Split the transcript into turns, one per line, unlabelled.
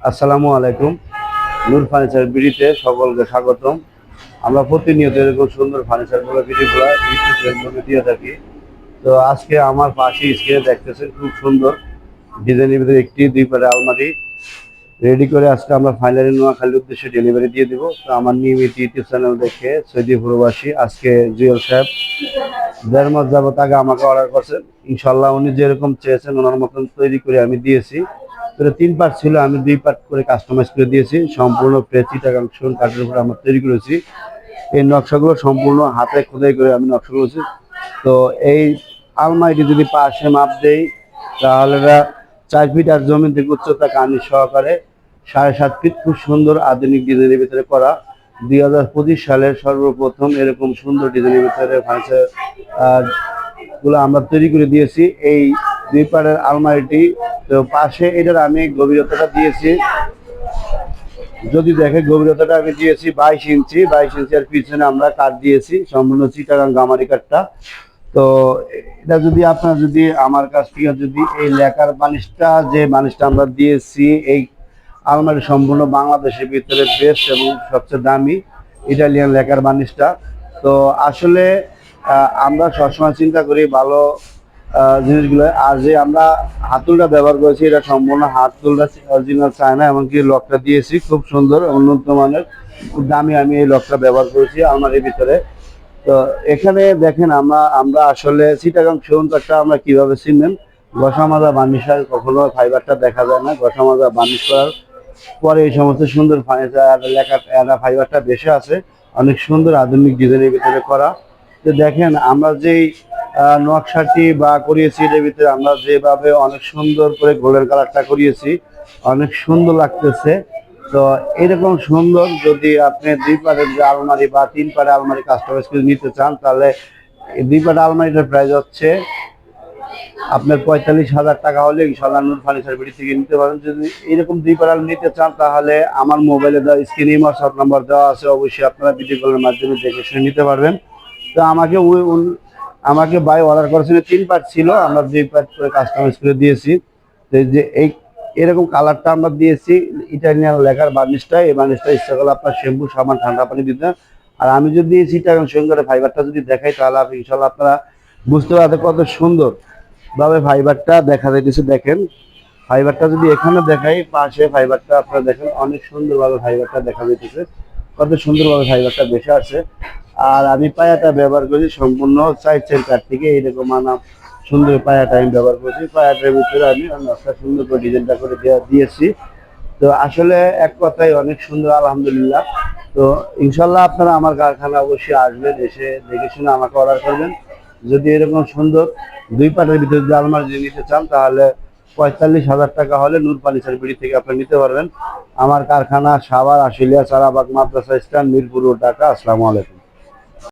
আসসালামু আলাইকুম। নূর ফার্নিচার বিডিতে সকলকে স্বাগতম। আমরা প্রতিনিয়ত এরকম সুন্দর ফার্নিচারগুলো বিডিগুলো ইউটিউব ফেসবুকে দিয়ে থাকি। তো আজকে আমার পাশে স্ক্রিনে দেখতেছেন খুব সুন্দর ডিজাইনের ভিতরে একটি 2 পাটের আলমারি রেডি করে আজকে আমরা ফাইনালি নোয়াখালীর উদ্দেশ্যে ডেলিভারি দিয়ে দিব। তো আমার নিয়মিত ইউটিউব চ্যানেল দেখে সৌদি প্রবাসী আজকে জুয়েল সাহেব 1.5 মাস যাবত আগে আমাকে অর্ডার করছেন। ইনশাল্লাহ উনি যেরকম চেয়েছেন ওনার মতন তৈরি করে আমি দিয়েছি। তো 3 পার্ট ছিল, আমি 2 পার্ট করে কাস্টমাইজ করে দিয়েছি। সম্পূর্ণ ফ্রেশ চিটাগাং কাঠের উপরে আমরা তৈরি করেছি। এই নকশাগুলো সম্পূর্ণ হাতে খোদাই করে আমি নকশা করেছি। তো এই আলমারিটি যদি পাশে মাপ দেই তাহলে 4 ফিট আর জমিন থেকে উচ্চতা কানি সহকারে 7.5 ফিট খুব সুন্দর আধুনিক ডিজাইনের ভিতরে করা। 2025 সালের সর্বপ্রথম এরকম সুন্দর ডিজাইনের ভিতরে ফার্নিচার গুলো আমরা তৈরি করে দিয়েছি। এই 2 পাটের আলমারিটি তো পাশে এটার আমি গভীরতাটা দিয়েছি, যদি দেখে গভীরতাটা আমি দিয়েছি 22 ইঞ্চি। 22 ইঞ্চি আর পিছনে আমরা কাঠ দিয়েছি সম্পূর্ণ চিটাগাং গামারি কাঠটা। তো এটা যদি আপনার যদি আমার কাছ থেকে যদি এই লেকার বানিশটা যে বানিশটা আমরা দিয়েছি, এই আলমারি সম্পূর্ণ বাংলাদেশের ভিতরে বেস্ট এবং সবচেয়ে দামি ইটালিয়ান লেকার বানিশটা। তো আসলে আমরা সবসময় চিন্তা করি ভালো জিনিসগুলো। আর যে আমরা হাতুলটা ব্যবহার করেছি এটা সম্পূর্ণ হাতুলটা অরিজিনাল চায়না, এমনকি লকটা দিয়েছি খুব সুন্দর উন্নত মানের, খুব দামি আমি এই লকটা ব্যবহার করেছি আলমারির ভিতরে। তো এখানে দেখেন আমরা আসলে চিটাগাং সেগুন কাঠটা আমরা কিভাবে চিনবেন, ঘষা মাজা বার্নিশার কখনো ফাইবারটা দেখা যায় না। ঘষা মাজা বার্নিশ করার পরে এই সমস্ত সুন্দর ফার্নিচার লেখা ফাইবারটা বেশি আছে, অনেক সুন্দর আধুনিক ডিজাইনের ভিতরে করা। তো দেখেন আমরা যেই নকশাটি বা করিয়েছি এর ভিতরে আমরা যেভাবে অনেক সুন্দর করে গোল্ডেন কালারটা করিয়েছি, অনেক সুন্দর লাগতেছে। তো এরকম সুন্দর যদি আপনি 2 পাটের যে আলমারি বা 3 পাটের আলমারি কাস্টমাইজ করে নিতে চান, তাহলে এই 2 পাটের আলমারিটার প্রাইস হচ্ছে আপনার 45,000 টাকা হলে ইনশাআল্লাহ নূর ফার্নিচার বিডি থেকে নিতে পারেন। যদি এরকম 2 পাট আলমারি নিতে চান তাহলে আমার মোবাইলে দেওয়া স্ক্রিনে হোয়াটসঅ্যাপ নাম্বার দেওয়া আছে, অবশ্যই আপনারা ভিডিও কলের মাধ্যমে দেখে শুনে নিতে পারবেন। তো আমাকে ভাই অর্ডার করেছিল 3 পাট ছিল, আমরা 2 পাট করে কাস্টমাইজ করে দিয়েছি। তো এই যে এরকম কালারটা আমরা দিয়েছি ইটালিয়ান লেখার বার্নিশটা। এই বার্নিশটা ইচ্ছা করলে আপনার শ্যাম্পু সাবান ঠান্ডা পানি দিতে। আর আমি যদি চিটাগাং সঙ্গে ফাইবারটা যদি দেখাই তাহলে আপনি ইনশাল্লাহ আপনারা বুঝতে পারবেন কত সুন্দর ভাবে ফাইবারটা দেখা যাইতেছে। দেখেন ফাইবারটা যদি এখানে দেখাই পাশে ফাইবারটা আপনারা দেখেন অনেক সুন্দরভাবে ফাইবারটা দেখা যাইতেছে, কত সুন্দরভাবে ফাইবারটা বেশি আছে। আর আমি পায়াটা ব্যবহার করি সম্পূর্ণ 4 কাঠ থেকে এইরকম সুন্দর পায়াটা আমি ব্যবহার করছি। পায়াটার ভিতরে আমি একটা সুন্দর করে ডিজাইনটা করে দিয়েছি। তো আসলে এক কথায় অনেক সুন্দর আলহামদুলিল্লাহ। তো ইনশাল্লাহ আপনারা আমার কারখানা অবশ্যই আসবেন, এসে দেখে শুনে আমাকে অর্ডার করবেন। যদি এরকম সুন্দর 2 পাটের ভিতরে যদি আলমারি যদি নিতে চান তাহলে 45,000 টাকা হলে নূর ফার্নিচার বিডি থেকে আপনি নিতে পারবেন। আমার কারখানা সাভার, আশুলিয়া, চারাবাগ, মাদ্রাসা স্ট্যান্ড, মিরপুর, ঢাকা। আসসালামু আলাইকুম।